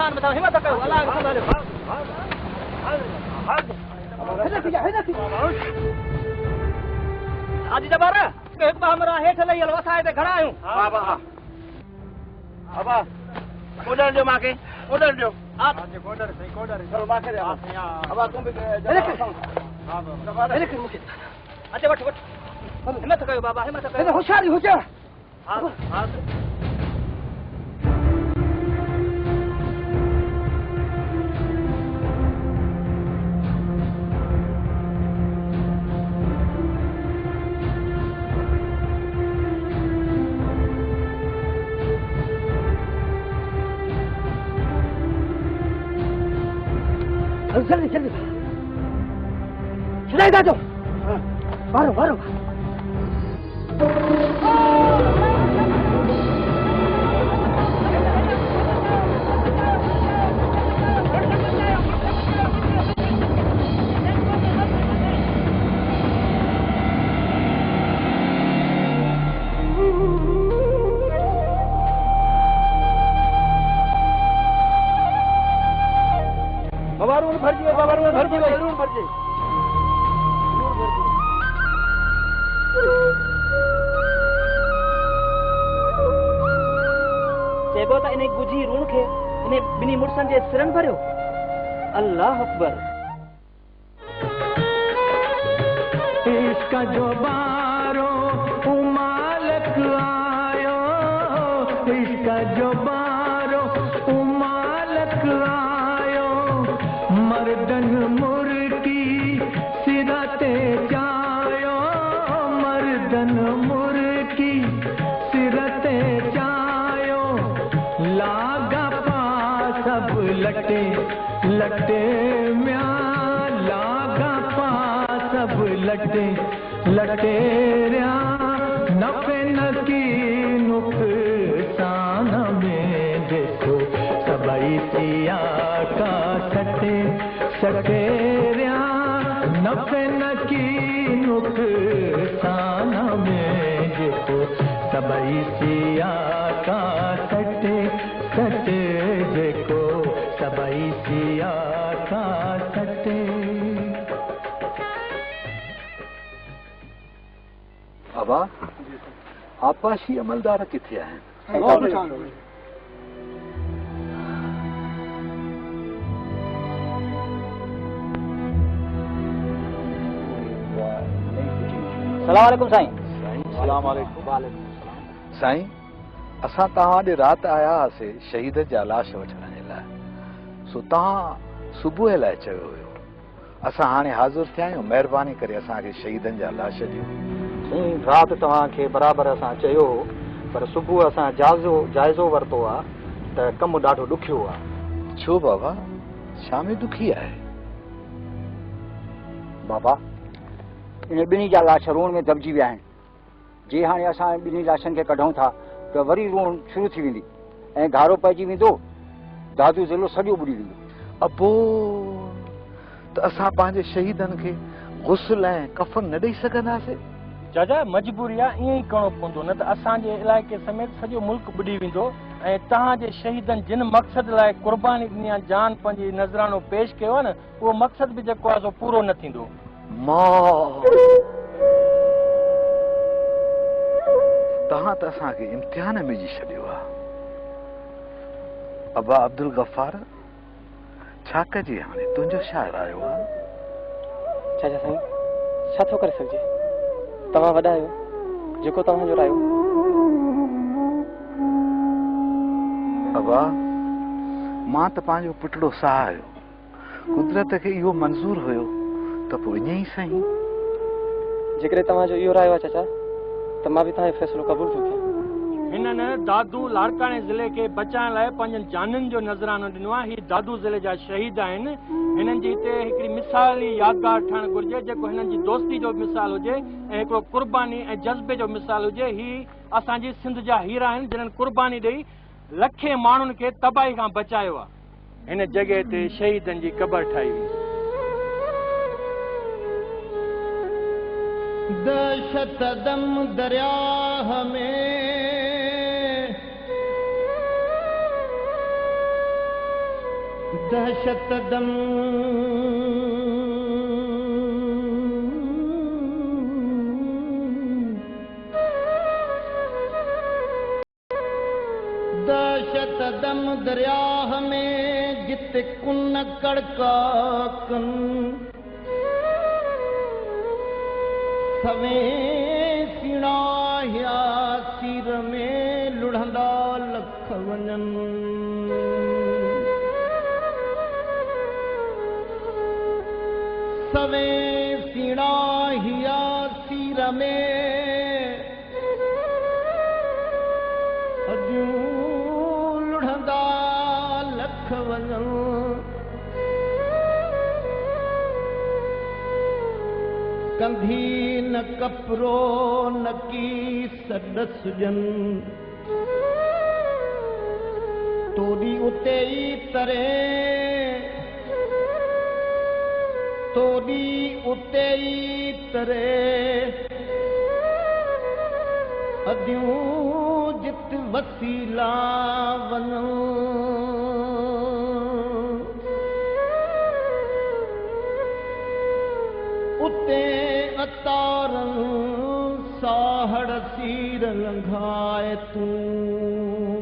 अल्लाह ने बताओ हिम्मत करो अल्लाह ने संभाले हाजी जबार एक बार हमरा हेठ लई हलो असा इते घणा आयूं हां वाह अबा कोडर जो माके कोडर जो हां कोडर सही कोडर चलो माके दे अबा तुम भी हां बाबा लेकिन मुके अच्छा वठ वठ हिम्मत कयो बाबा हिम्मत कयो होशियारी हो जा हां हां जल्दी जल्दी चलाई दा दो मारो मारो चेबो त इन्हें गुजी रून खे इन्हें बिनी मुड़सन जे सिरन भरियो अल्लाह अकबर इसका जो बारो मालिक आयो इसका जो बारो मालिक आयो मर्दन मुर्गी सिरते जायो मर्दन मुर्गी सिरते जायो लागा पा सब लटे लटे म्या लागा पा सब लटे लटे रया नफे नकी नुकसान में देखो सबई सिया का सटे सटे रया नफे नकी नुकसान में देखो सबई सिया का सटे सटे देखो सबई सिया का सटे बाबा आपाशी अमलदार किथे आहिनि सलाम अलैकुम साईं सलाम अलैकुम साईं असां तव्हां ॾे राति आया हुआसीं शहीद जा लाश वठण जे लाइ सो तव्हां सुबुह लाइ चयो हुयो असां हाणे हाज़ुर थिया आहियूं महिरबानी करे असांखे शहीदनि जा लाश ॾियो साईं राति तव्हांखे बराबरि असां चयो हो पर सुबुह असां जाइज़ो वरितो आहे त कमु ॾाढो ॾुखियो आहे छो बाबा छा में दुखी आहे बाबा इन ॿिन्ही जा लाश रूण में दॿिजी विया आहिनि जे हाणे असां ॿिन्ही लाशनि खे कढूं था त वरी रूण शुरू थी वेंदी ऐं घारो पइजी वेंदो दादू ज़िलो सॼो ॿुॾी वेंदो अबो त असां पंहिंजे शहीदनि खे गुस्ल ऐं कफ़न न ॾेई सघंदासीं चाचा मजबूरी आहे ईअं ई करिणो पवंदो न त असांजे इलाइक़े समेत सॼो मुल्क ॿुॾी वेंदो ऐं तव्हांजे शहीदनि जिन मक़सद लाइ क़ुर्बानी ॾिनी आहे जान पंहिंजी नज़रानो पेश कयो आहे न उहो मक़सद बि जेको आहे सो पूरो न थींदो तव्हां त असांखे इम्तिहान में विझी छॾियो आहे अबा अब्दुल गफ़ार छा कजे हाणे तुंहिंजो छा रायो आहे चाचा साईं छा थो करे सघिजे तव्हां वॾा आहियो जेको तव्हांजो रायो अबा मां त पंहिंजो पुटड़ो सहायो कुदरत खे इहो मंज़ूर हुयो त पोइ ईअं ई सही जेकॾहिं तव्हांजो इहो रायो आहे चाचा त मां बि तव्हांजो फ़ैसिलो क़बूल थो कयां हिननि दादू लाड़काणे ज़िले खे बचाइण लाइ पंहिंजनि जाननि जो नज़रानो ॾिनो आहे हीअ दादू ज़िले जा शहीद आहिनि हिननि जी हिते हिकिड़ी मिसाली यादगार ठहणु घुरिजे जेको हिननि जी दोस्ती जो मिसाल हुजे ऐं हिकिड़ो क़ुर्बानी ऐं जज़्बे जो मिसाल हुजे ही असांजी सिंध जा हीरा आहिनि जिन्हनि क़ुर्बानी ॾेई लखे माण्हुनि खे तबाही खां बचायो आहे हिन जॻह ते शहीदनि जी क़बर ठाही हुई दहशत दम दरिया में दहशत दम दहशत दम दरिया में जित कुन कड़का कन सवे सीणा या सिर में लुढ़ंदा लख वञन सवे सीणा या सिर में अजूं लुढ़ंदा लख वञन कंधी न कपरो न की सदस जन तोड़ी उते ही तरे तोड़ी उते ही तरे अदियूं जित वसीला वञूं उते अतारन साहड़ सीर लंघाए तूं